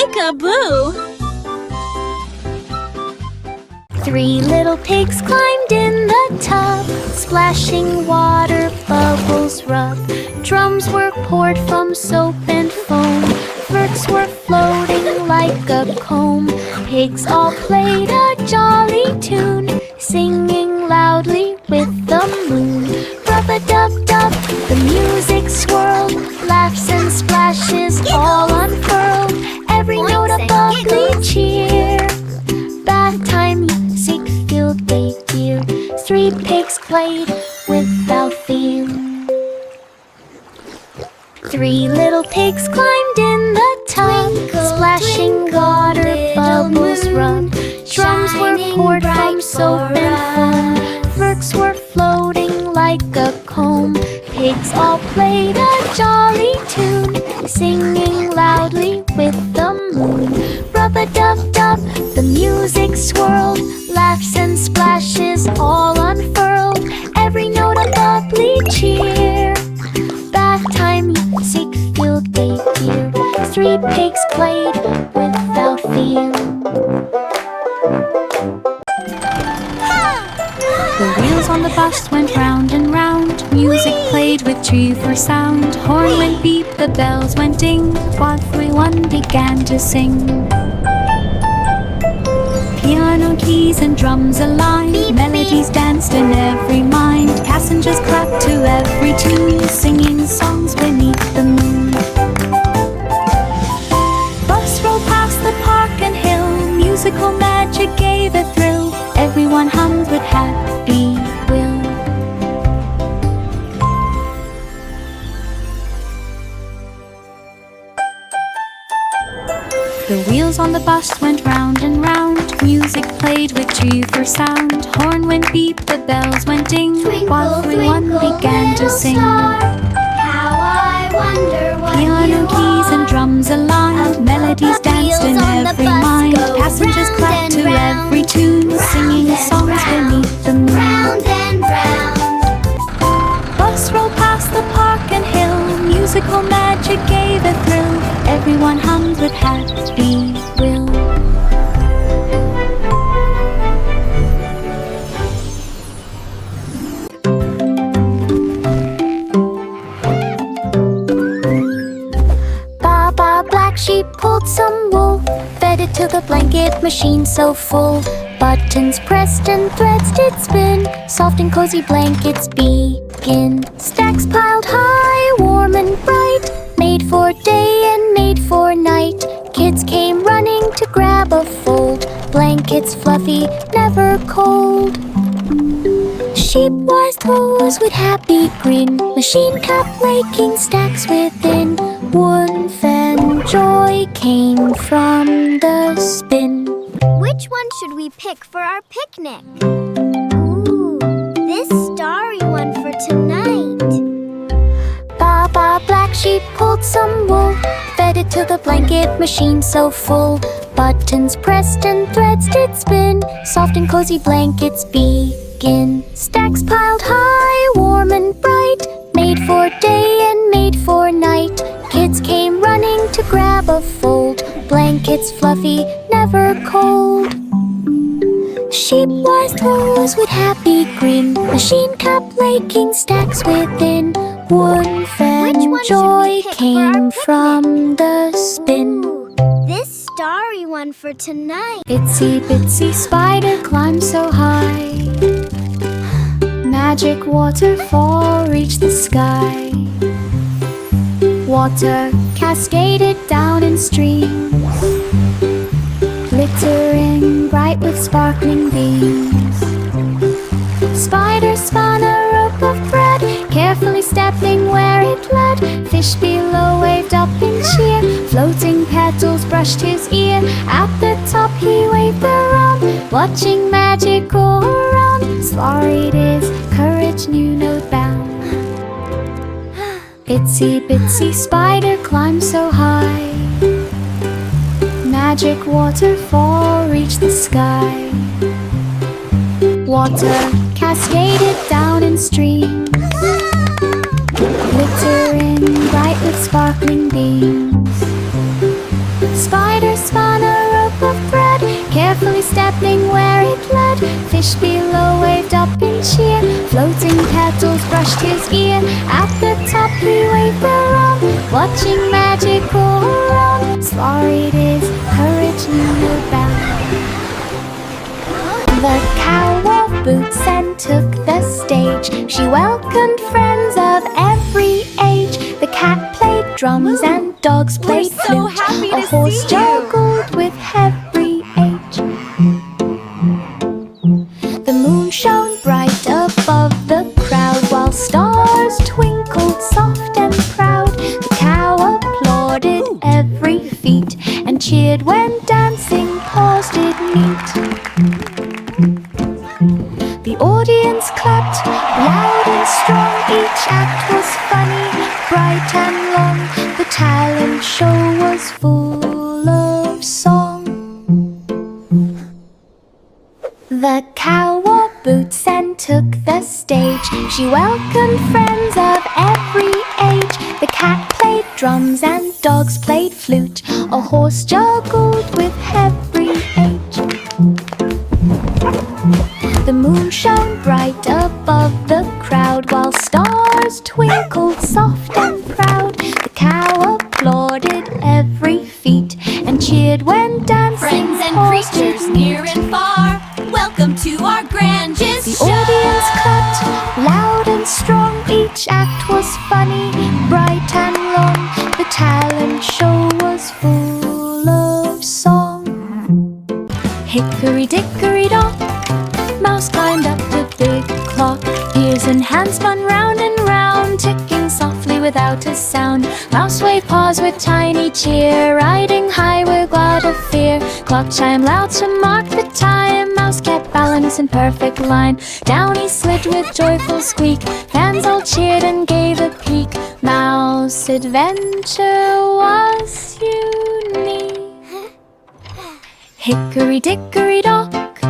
Peek-a-boo! 3 little pigs climbed in the tub, splashing water, bubbles rub. Drums were poured from soap and foam, flirts were floating like a comb. Pigs all played a jolly tune, singing loudly with the moon. Rub-a-dub-dub, the music swirled, laughs and splashes all unfurled. Every note a bubbly cheer, bath time music filled they dear. 3 pigs played without fear. 3 little pigs climbed in the tub, splashing water, bubbles rub. Drums were poured from soap and foam, flirts were floating like a comb. Pigs all played a jolly tune, singing loudly with the moon. Rub-a-dub-dub, the music swirled, laughs and splashes all unfurled. Every note a bubbly cheer, bath time music filled they dear. 3 pigs played without fear. The wheels on the bus went round and round, music played with cheerful sound. Horn went beep, the bells went ding, while everyone began to sing. Piano keys and drums aligned, melodies danced in every mind. Passengers clapped to every tune, singing songs beneath the moon. Bus rolled past the park and hill, musical magic gave a thrill. Everyone hummed with happy will. The wheels on the bus went round and round, music played with cheerful sound. Horn went beep, the bells went ding, while everyone began to sing. Piano keys and drums aligned, melodies danced in every mind. Passengers clapped to every tune, singing songs beneath the moon. Round and round. Bus rolled past the park and hill, musical magic gave a thrill. Everyone hummed with happy will. Baba Black Sheep pulled some wool, fed it to the blanket machine so full. Buttons pressed and threads did spin, soft and cozy blankets begin. Stacks piled high, warm and bright, made for day and made for night. Kids came running to grab a fold, blankets fluffy, never cold. Sheep wise toes with happy grin, machine kept making stacks within. Warmth and joy came from the spin. Which one should we pick for our picnic? Ooh, this starry one for tonight. Baba Black Sheep pulled some wool, fed it to the blanket machine so full. Buttons pressed and threads did spin, soft and cozy blankets begin. Stacks piled high, warm and bright, made for day and made for night. Kids came running to grab a fold, blankets fluffy, never cold. Sheep wise toes with happy grin, machine kept making stacks within. Warmth and joy came from the spin. Ooh, this starry one for tonight. Itsy bitsy spider climbed so high, magic waterfall reached the sky. Water cascaded down in streams, glittering bright with sparkling beams. Spider spun a rope of thread, carefully stepping where it led. Fish below waved up in cheer, floating petals brushed his ear. At the top he waved around, watching magic go around. Slurried his courage knew no bound. Itsy bitsy spider climbed so high, magic waterfall reached the sky. Water cascaded down in streams, glittering bright with sparkling beams. Spider happening where it led. Fish below waved up in cheer. Floating petals brushed his ear. At the top he waved the rod, watching magic all around. Slurried his courage knew bound. The cow wore boots and took the stage. She welcomed friends of every age. The cat played drums and dogs played flute. A horse juggled with every age. The moon shone bright above the crowd, while stars twinkled soft and proud. The cow applauded every feat and cheered when dancing paws did meet. The audience clapped loud and strong. Each act was funny, bright and long. The talent show was full of song. The cow wore boots and took the stage. She welcomed friends of every age. The cat played drums and dogs played flute. A horse juggled with every age. The moon shone bright above the crowd, while stars twinkled soft and proud. The cow applauded every feat and cheered when dancing. Friends and creatures near and far, welcome to our grandest show. The audience clapped loud and strong. Each act was funny, bright and long. The talent show was full of song. Hickory dickory dock, mouse climbed up the big clock. Ears and hands spun round and round, ticking softly without a sound. Mouse waved paws with tiny cheer, riding high with glad of fear. Clock chimed loud to mark the time. Mouse kept balance in perfect line. Down he slid with joyful squeak. Fans all cheered and gave a peek. Mouse adventure was unique. Hickory dickory dock,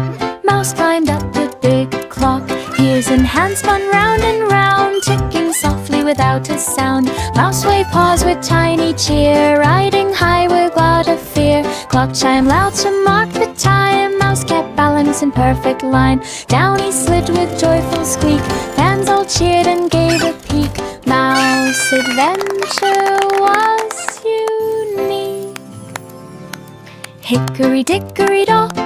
mouse climbed up the big clock. Ears and hands spun round and round, ticking softly without a sound. Mouse waved paws with tiny cheer, riding high with glad of fear. Clock chimed loud to mark the time. Mouse kept balance in perfect line. Down he slid with joyful squeak. Fans all cheered and gave a peek. Mouse adventure was unique. Hickory dickory dock,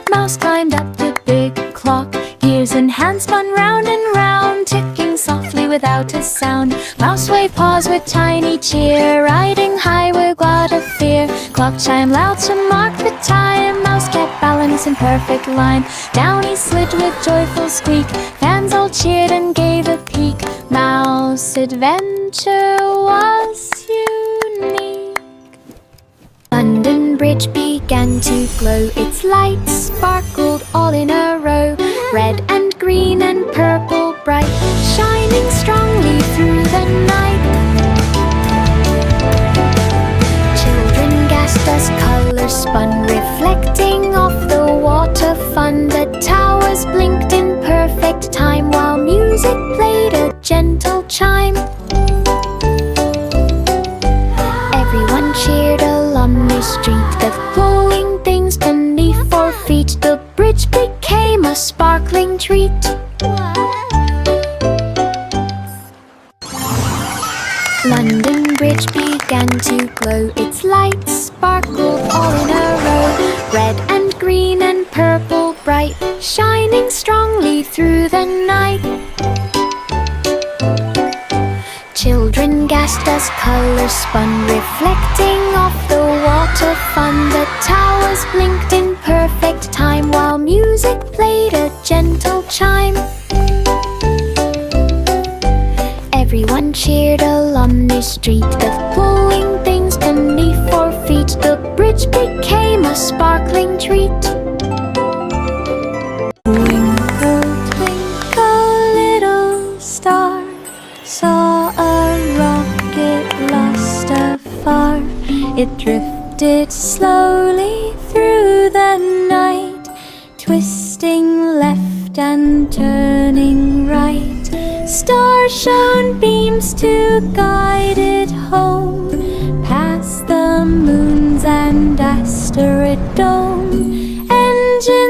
mouse climbed up the big clock. Ears and hands spun round and round, ticking softly without a sound. Mouse waved paws with tiny cheer, riding high with glad of fear. Clock chimed loud to mark the time. Mouse kept balance in perfect line. Down he slid with joyful squeak. Fans all cheered and gave a peek. Mouse adventure was unique. London Bridge began to glow. Its lights sparkled all in a row. Red and green and purple bright, shining strongly through the night. Children gasped as colors spun, reflecting off the water fun. The towers blinked in perfect time, while music played a gentle chime. Everyone cheered along the street, the glowing things beneath 4 feet. The bridge became a sparkling treat. London Bridge began to glow. Its lights sparkled all in a row. Red and green and purple bright, shining strongly through the night. Children gasped as colors spun, reflecting off the water fun. The towers blinked in perfect time, while music played a gentle chime. Everyone cheered along the street, the glowing things beneath 4 feet. The bridge became a sparkling treat. Twinkle, twinkle, little star, saw a rocket lost afar. It drifted slowly through the night, twisting left and turning right. Stars shone beams to guide it home, past the moons and asteroid dome. Engine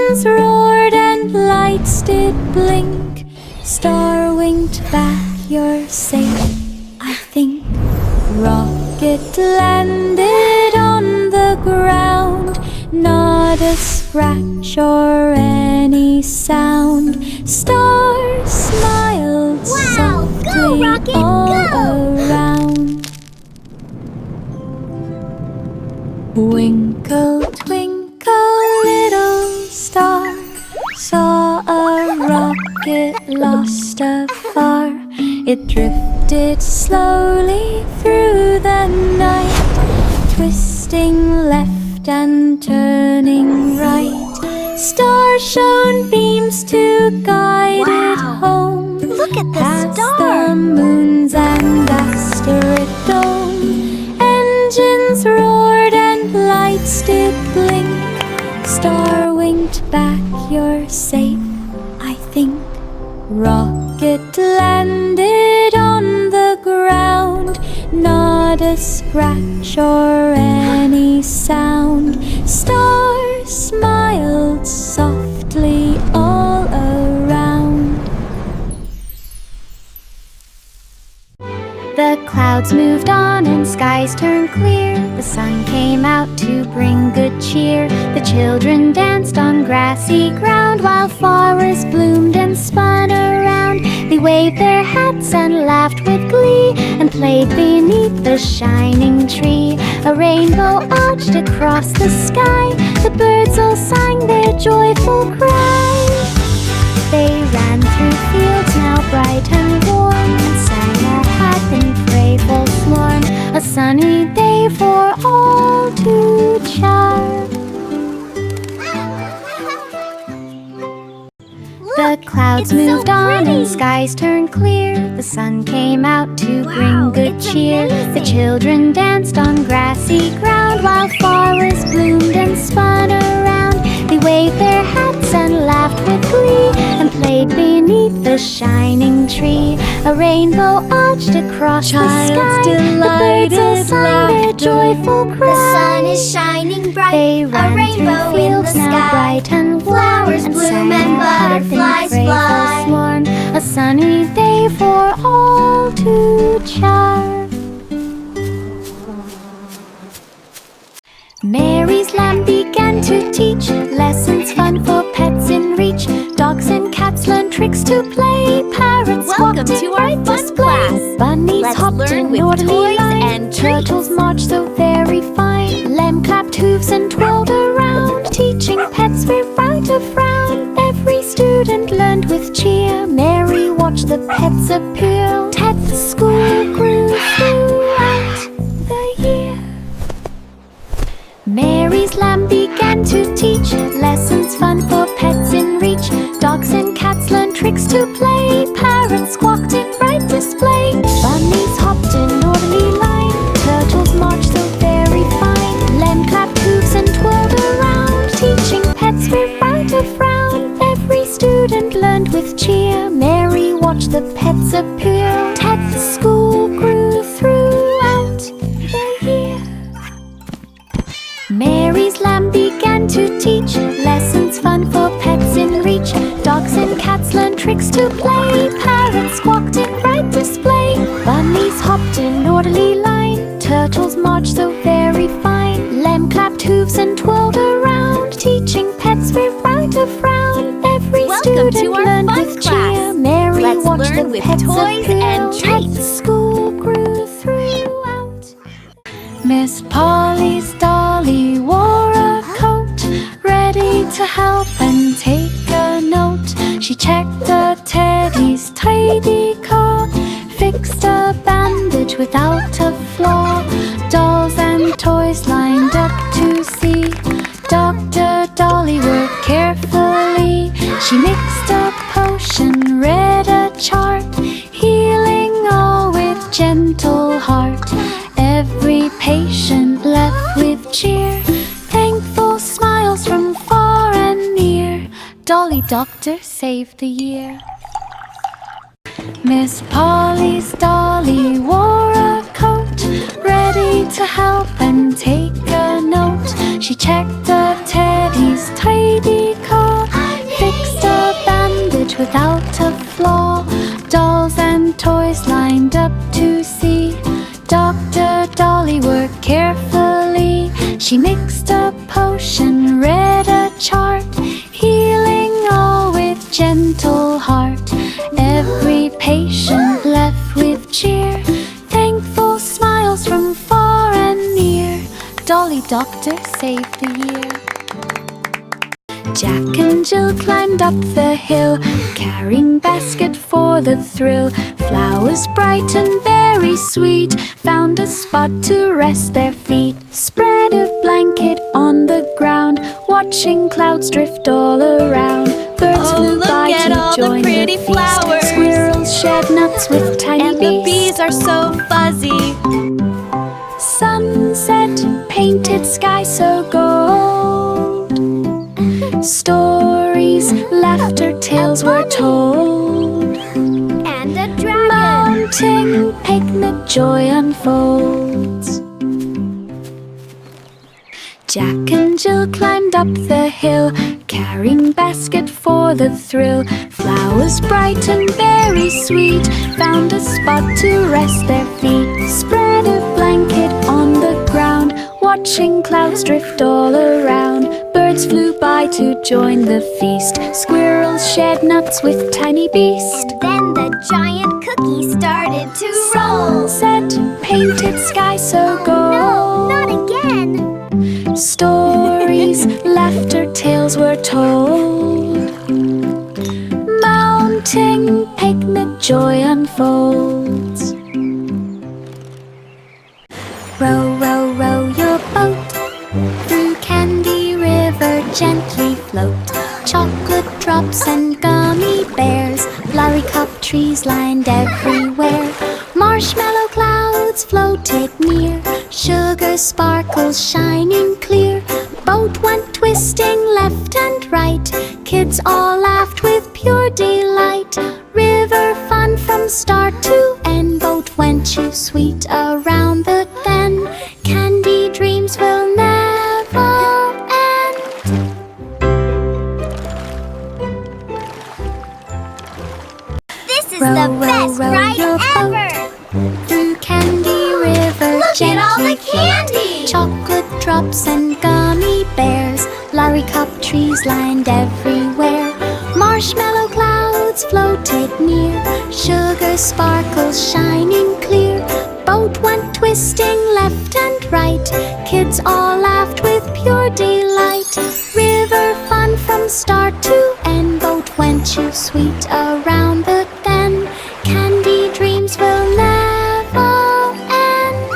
landed on the ground. Not a scratch or any sound. Stars smiled softly Rocket, all go! around. Twinkle, twinkle, little star, saw a rocket lost afar. It drifted slowly through the night, twisting left and turning right. Stars shone beams to guide it home. Look at the Past star! the moons and asteroid dome. Engines roared and lights did blink. Star winked back, you're safe, I think. Rocket landed on the ground. Not a scratch or any sound. Stars smiled softly all around. The clouds moved on and skies turned clear. The sun came out to bring good cheer. The children danced on grassy ground while flowers bloomed and spun around. They waved their hats and laughed with glee and played beneath the shining tree. A rainbow arched across the sky. The birds all sang their joyful cry. They ran through fields now bright and warm and sang a happy playful morn. A sunny day for all to charm. The clouds moved on and skies turned clear. The sun came out to bring good cheer. The children danced on grassy ground while flowers bloomed and spun around. They waved their hats and laughed with glee and played beneath the shining tree. A rainbow arched across the sky. The birds all sang their joyful cry. The sun is shining bright. They ran a rainbow through fields in the now sky. bright and warm, Flowers bloom and butterflies fly. Morn, a sunny day for all to charm. Mary's lamb began to teach lessons fun for pets in reach. Dogs and cats learn tricks to play. Parrots Welcome walked to in our right fun display. class. Bunnies Let's hopped learn in with orderly toys line. and Turtles treats. marched so very fine. Lamb clapped hooves and twirled around. Teaching pets without a frown. Every student learned with cheer. Mary watched the pets appear. At the school grew throughout the year. Mary's lamb began to teach lessons fun for pets in reach. Dogs and cats learned tricks to play. Parrots squawked in bright display. Bunnies hopped in orderly line. Turtles marched so very fine. Lamb clapped hooves and twirled around. Teaching pets without a frown. Every student learned with cheer. Mary watched the pets appear. At the school grew throughout the year. Mary's lamb began to teach lessons fun for pets in reach. Dogs and cats learned tricks to play. Parrots squawked in bright display. Bunnies hopped in orderly line. Turtles marched so very fine. Lamb clapped hooves and twirled around. Teaching pets without a frown. Every Welcome student to our learned fun with class. cheer. Mary Let's watched learn the with pets toys appear. and At treats. the school grew throughout. Miss Polly's dolly wore a coat, ready to help and take a note. She checked the teddy's tidy coat, fixed a bandage without a flaw. Dolls and toys lined up to see Dr. Dolly work carefully. She mixed a potion, read a chart, healing all with gentle heart. Every patient left with cheer, thankful smiles from far and near. Dolly Doctor saved the year. Miss Polly's dolly wore a coat, ready to help and take a note. She checked the teddy's tidy coat, fixed a bandage without a flaw. Dolls and toys lined up to see Dr. Dolly work carefully. She mixed a potion, read a chart, healing all with gentle heart. Every patient left with cheer, thankful smiles from far and near. Dolly Doctor saved the year. Jack and Jill climbed up the hill, carrying basket for the thrill. Flowers bright and very sweet found a spot to rest their feet. Spread a blanket on the ground, watching clouds drift all around. Birds flew by to join the feast. Flowers. Squirrels shed nuts with tiny And bees. the bees are so fuzzy. Sunset painted sky so gold. Stories, laughter, tales were told. And a dragon. Mounting picnic joy unfolds. Jack and Jill climbed up the hill, carrying basket for the thrill. Flowers bright and very sweet found a spot to rest their feet. Spread a blanket on the ground, watching clouds drift all around. Birds flew by to join the feast. Squirrels shed nuts with tiny beast. And then the giant cookie started to roll. Sunset painted sky so gold. No, not again. Stories, laughter, tales were told. Mounting picnic joy unfolds. Row, row, row your boat through Candy River, gently float. Chocolate drops and gummy bears, lollycop trees lined everywhere. Marshmallow clouds floated near, sugar sparkles shining clear. Boat went twisting left and right, kids all laughed with pure delight. River fun from start to end, boat went too sweet around the bend. Candy dreams will never end. This is Row, the row, best row ride your ever. Through Candy River, Look at all the gently float. candy. Chocolate drops and gummy bears, lollycop trees lined everywhere. Marshmallow clouds floated near, sugar sparkles shining clear. Boat went twisting left and right, kids all laughed with pure delight. River fun from start to end, boat went too sweet around the bend. Candy dreams will never end.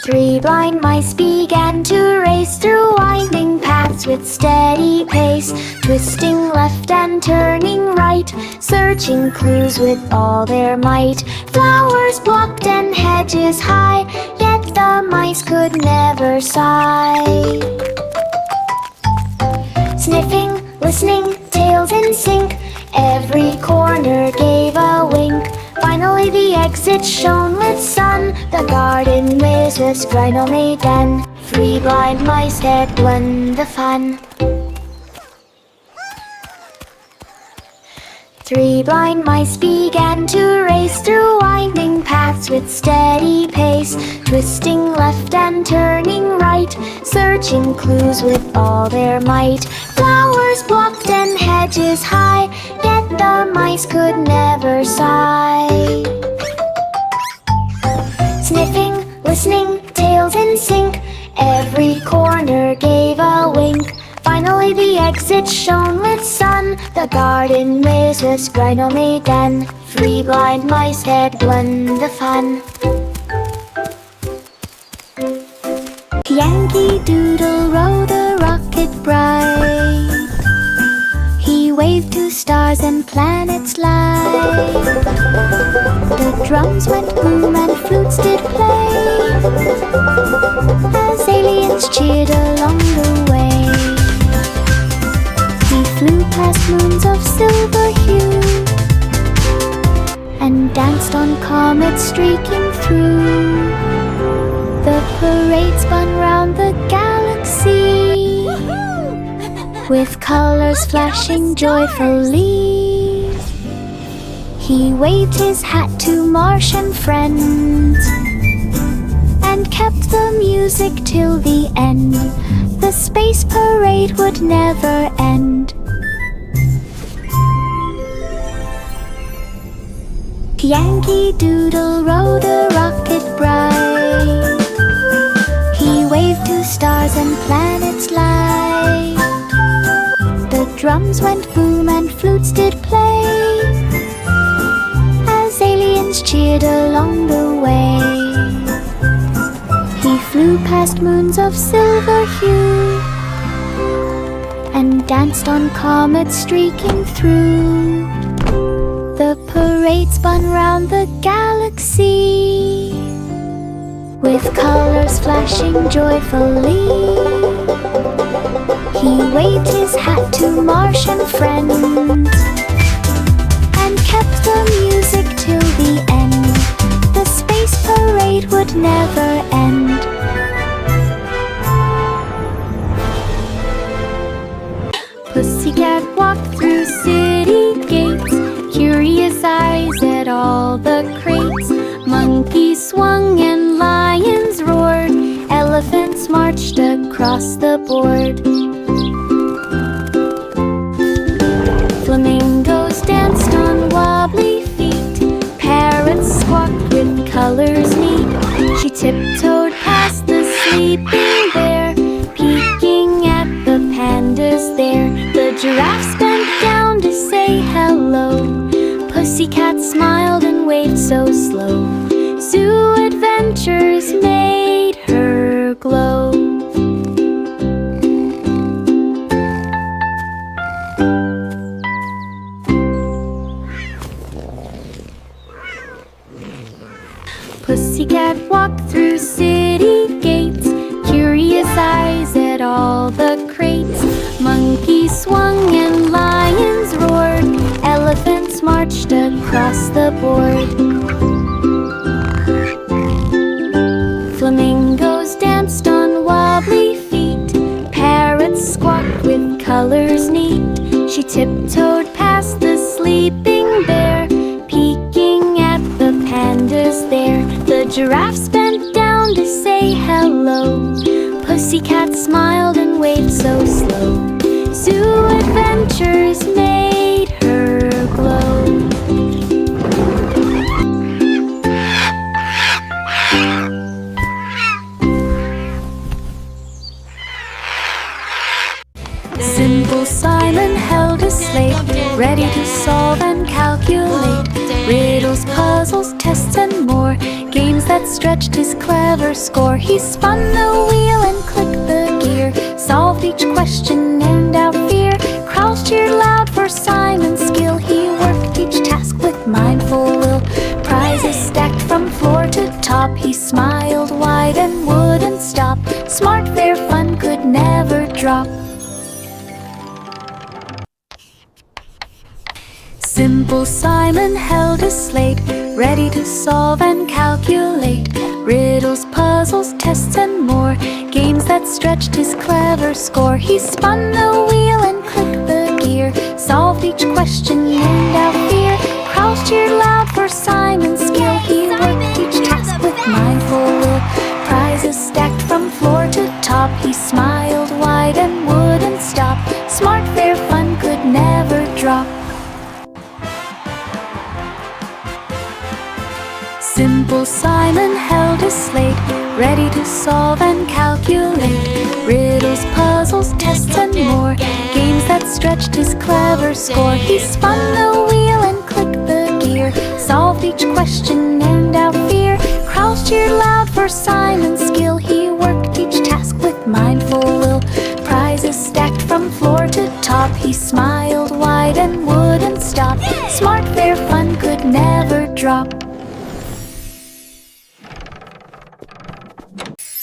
Three blind mice began to race through winding paths with steady pace, twisting left and turning right, searching clues with all their might. Flowers blocked and hedges high, yet the mice could never sigh. Sniffing, listening, tails in sync, every corner gave a wink. Finally the exit shone with sun, the garden maze was Rhino-Maiden. Three blind mice had won the fun. Three blind mice began to race through winding paths with steady pace, twisting left and turning right, searching clues with all their might. Flowers blocked and hedges high, yet the mice could never sigh. Sniffing, listening, tails in sync, every corner gave a wink. Finally the exit shone with sun, the garden maze was Rhino-Maiden. Three blind mice had won the fun. Yankee Doodle rode a rocket bright, he waved to stars and planets light. The drums went boom and flutes did play, as aliens cheered along the way. We flew past moons of silver hue and danced on comets streaking through. The parade spun round the galaxy with colors flashing joyfully. He waved his hat to Martian friends and kept the music till the end. The space parade would never end. Yankee Doodle rode a rocket bright. He waved to stars and planets light. The drums went boom and flutes did play as aliens cheered along the way. He flew past moons of silver hue and danced on comets streaking through. The parade spun round the galaxy with colors flashing joyfully. He waved his hat to Martian friends and kept the music till the end. The space parade would never end. Pussycat walked through city gates, curious eyes at all the crates. Monkeys swung and lions roared, elephants marched across the board. Flamingos danced on wobbly feet, parrots squawked with colors neat. She tiptoed past the sleeping bear, peeking at the pandas there. The giraffes bent down to say hello. Pussycat smiled and waved so slow. Zoo adventures made her glow. Pussycat walked through city gates, curious eyes at all the crates. Monkeys swung and lions roared, elephants marched across the board. Flamingos danced on wobbly feet, parrots squawked with colors neat. She tiptoed past the sleeping bear, peeking at the pandas there. The giraffes bent down to say hello. Pussycat smiled and waved so slow. Zoo adventures made her glow. Simple Simon held a slate, ready to solve and calculate riddles, puzzles, tests, and more. Games that stretched his clever score. He spun the wheel and clicked the gear, solved each question and out fear. Crowds cheered loud for Simon's skill. He worked each task with mindful will. Prizes stacked from floor to top. He smiled wide and wouldn't stop. Smart, fair fun could never drop. Simple Simon held a slate, ready to solve and calculate riddles, puzzles, tests, and more. Games that stretched his clever score. He spun the wheel and clicked the gear, solved each question and out fear. Crowds cheered loud for Simon's skill. He worked each task with mindful will. Prizes stacked from floor to top. He smiled wide and wouldn't stop. Smart, fair fun could never drop. Simple Simon held a slate, ready to solve and calculate riddles, puzzles, tests, and more. Games that stretched his clever score. He spun the wheel and clicked the gear, solved each question and out fear. Crowds cheered loud for Simon's skill. He worked each task with mindful will. Prizes stacked from floor to top. He smiled wide and wouldn't stop. Smart, fair fun could never drop.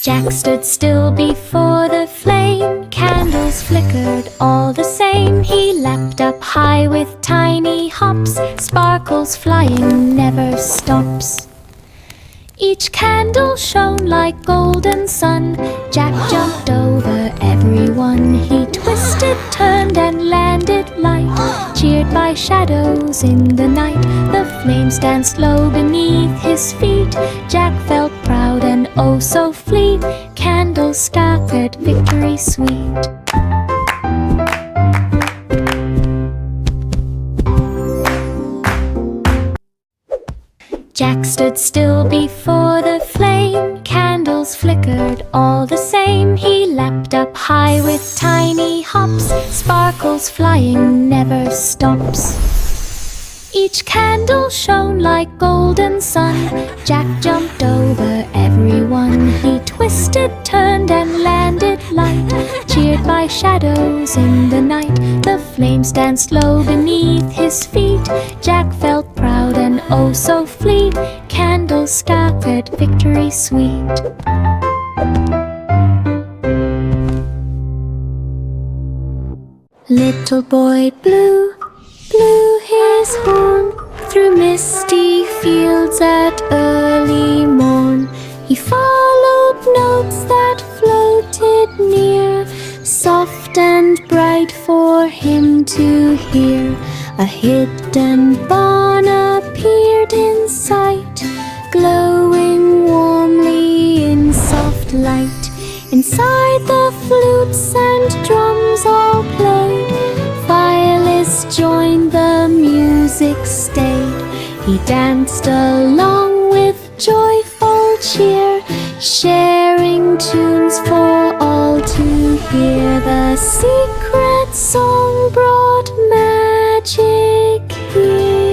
Jack stood still before the flame. Candles flickered all the same. He leapt up high with tiny hops. Sparkles flying never stops. Each candle shone like golden sun. Jack jumped over everyone. He twisted, turned, and landed light. cheered by shadows in the night. The flames danced low beneath his feet. Jack felt proud and oh so fleet. Candles staggered victory sweet. Jack stood still before the flame. Candles flickered all the same. He leapt up high with tiny hops. Sparkles flying never stops. Each candle shone like golden sun. Jack jumped over everyone. He twisted, turned and landed light. Cheered by shadows in the night. The flames danced low beneath his feet. Jack felt proud and oh so fleet. Candles staggered victory sweet. Little boy blue blew his horn through misty fields at early morn. He followed notes that floated near, soft and bright for him to hear. A hidden barn appeared in sight, glowing warmly in soft light. Inside the flutes and drums all played. Violets joined, the music stayed. He danced along with joyful cheer, sharing tunes for all to hear. The secret song brought magic here.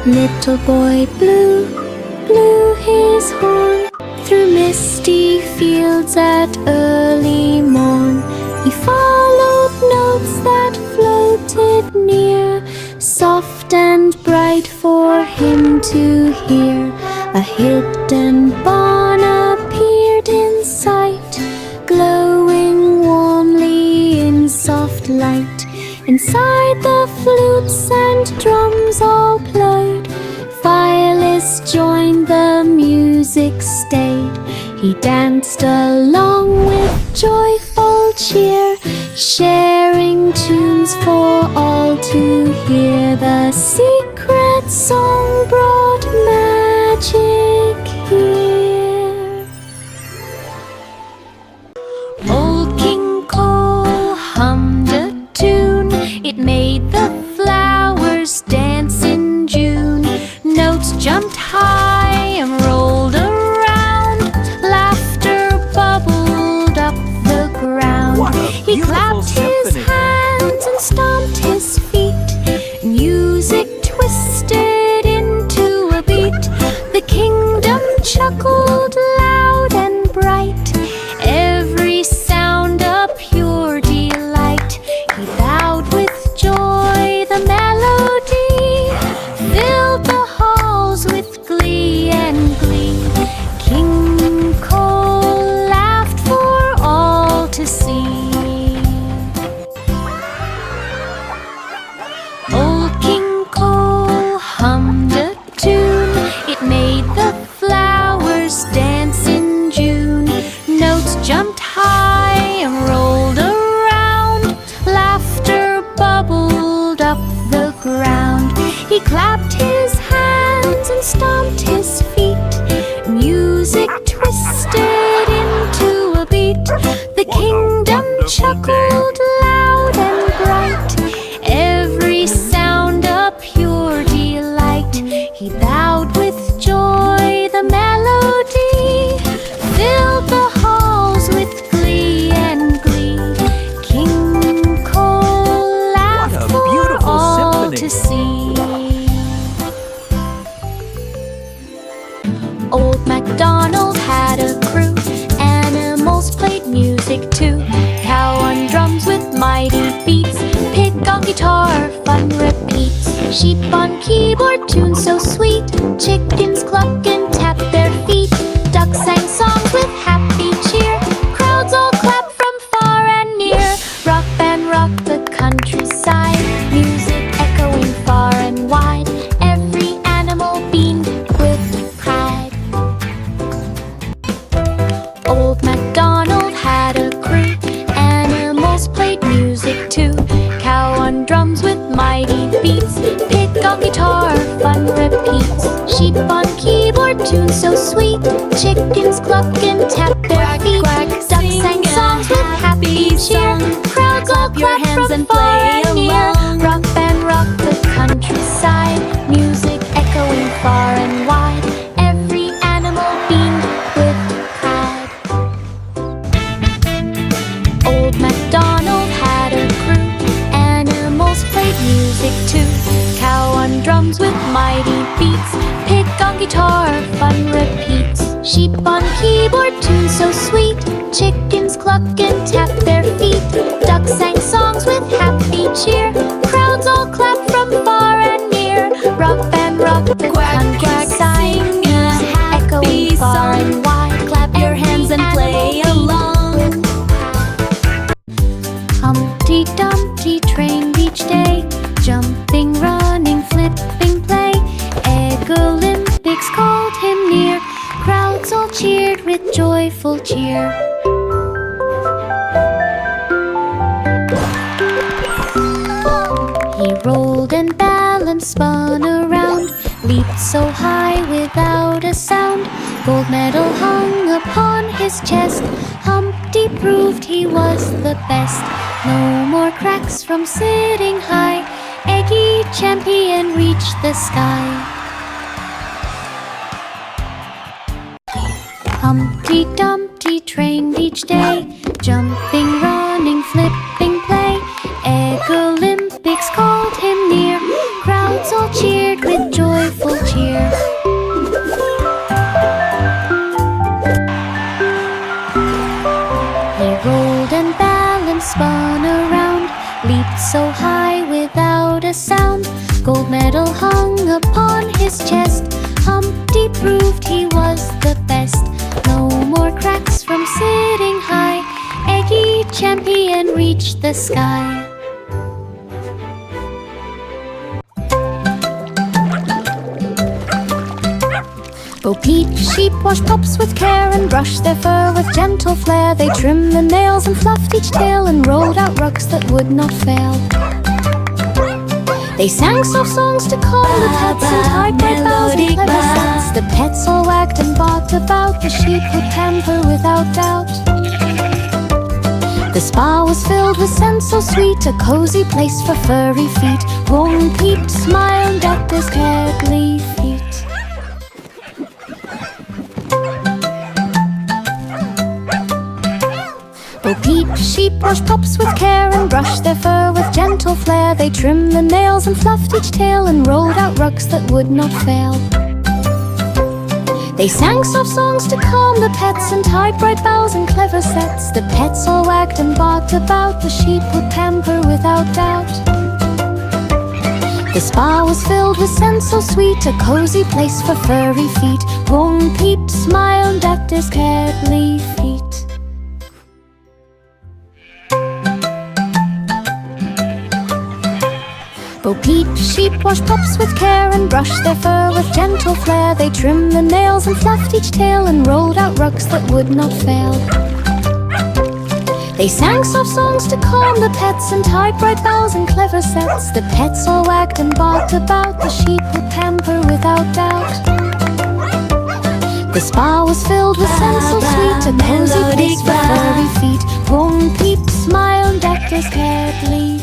Little boy blue blew his horn through misty fields at early morn. He followed notes that floated near, soft and bright for him to hear. A hidden barn appeared in sight, glowing warmly in soft light. Inside the flutes and drums all played. Violets joined, the music stayed. He danced along with joyful cheer, sharing tunes for all to hear. The secret song brought magic here. Old King Cole hummed a tune. It made the flowers dance in June. Notes jumped high and rolled around. Laughter bubbled up the ground. He clapped his hands and stomped his feet. Music twisted into a beat. The kingdom chuckled loud and bright. Every sound a pure delight. He bowed with joy. The melody filled the halls with glee and glee. King Cole laughed for all to see. Old King Cole hummed a tune. It made the flowers dance in June. Notes jumped high and rolled around. Laughter bubbled up the ground. He clapped his hands and stomped his feet. Music twisted into a beat. The kingdom chuckled loud and bright. Every sound a pure delight. He bowed with joy. The melody filled the halls with glee and glee. King Cole laughed for all to see. Old MacDonald had a crew. Animals played music too. Cow on drums with mighty beats. Pig on guitar, fun repeats. Sheep on keyboard, tunes so sweet. Chickens cluck and tap their feet. Ducks sang songs with happy cheer. Crowds all clap from far and near. Rock band rocked the countryside. Music echoing far and wide. Every animal beamed with pride. Old MacDonald had a crew. Animals played music too. Sheep on keyboard tune so sweet. Chickens cluck and tap their feet. Ducks sang songs with happy cheer. Crowds all clap from far and near. Rock band rocked the countryside. Music echoing far and wide. Every animal beamed with pride. Old MacDonald had a crew. Animals played music too. Cow on drums with mighty beats. Pig on guitar, fun repeats. Sheep on keyboard tune so sweet. Chickens cluck and tap their feet. Ducks sang songs with happy cheer. Crowds all clap from far and near. Rock band rocked the countryside. Music echoing far and wide. Clap your hands and play along. Humpty Dumpty trained each day. Jumping, running, flipping, play. Egg Olympics called him near. Crowds all cheered with joyful cheer. He rolled and balanced, spun around, leaped so high without a sound. Gold medal hung upon his chest. Humpty proved he was the best. No more cracks from sitting high. Eggy champion reached the sky. Humpty Dumpty trained each day. Jumping, running, flipping, play. Egg Olympics called him near. Crowds all cheered with joyful cheer. He rolled and balanced, spun around, leaped so high without a sound. Gold medal hung upon his chest. Humpty proved he was the best. No more cracks from sitting high. Eggy champion reached the sky. Bo Peep sheep wash pups with care and brush their fur with gentle flair. They trimmed the nails and fluffed each tail and rolled out rugs that would not fail. They sang soft songs to calm the pets and tied bright bows and clever sets. The pets all wagged and barked about. The sheep would pamper without doubt. The spa was filled with scents so sweet, a cozy place for furry feet. Bo Peep smiled at his cuddly feet. Bo Peep sheep wash pups with care and brush their fur with gentle flair. They trimmed the nails and fluffed each tail and rolled out rugs that would not fail. They sang soft songs to calm the pets and tied bright bows and clever sets. The pets all wagged and barked about. The sheep would pamper without doubt. The spa was filled with scents so sweet, a cozy place for furry feet. Bo Peep smiled at his cuddly feet. Bo Peep sheep wash pups with care and brush their fur with gentle flair. They trimmed the nails and fluffed each tail and rolled out rugs that would not fail. They sang soft songs to calm the pets and tied bright bows and clever sets. The pets all wagged and barked about. The sheep would pamper without doubt. The spa was filled with scents so sweet, a cozy place for furry feet. Bo Peep smiled at his cuddly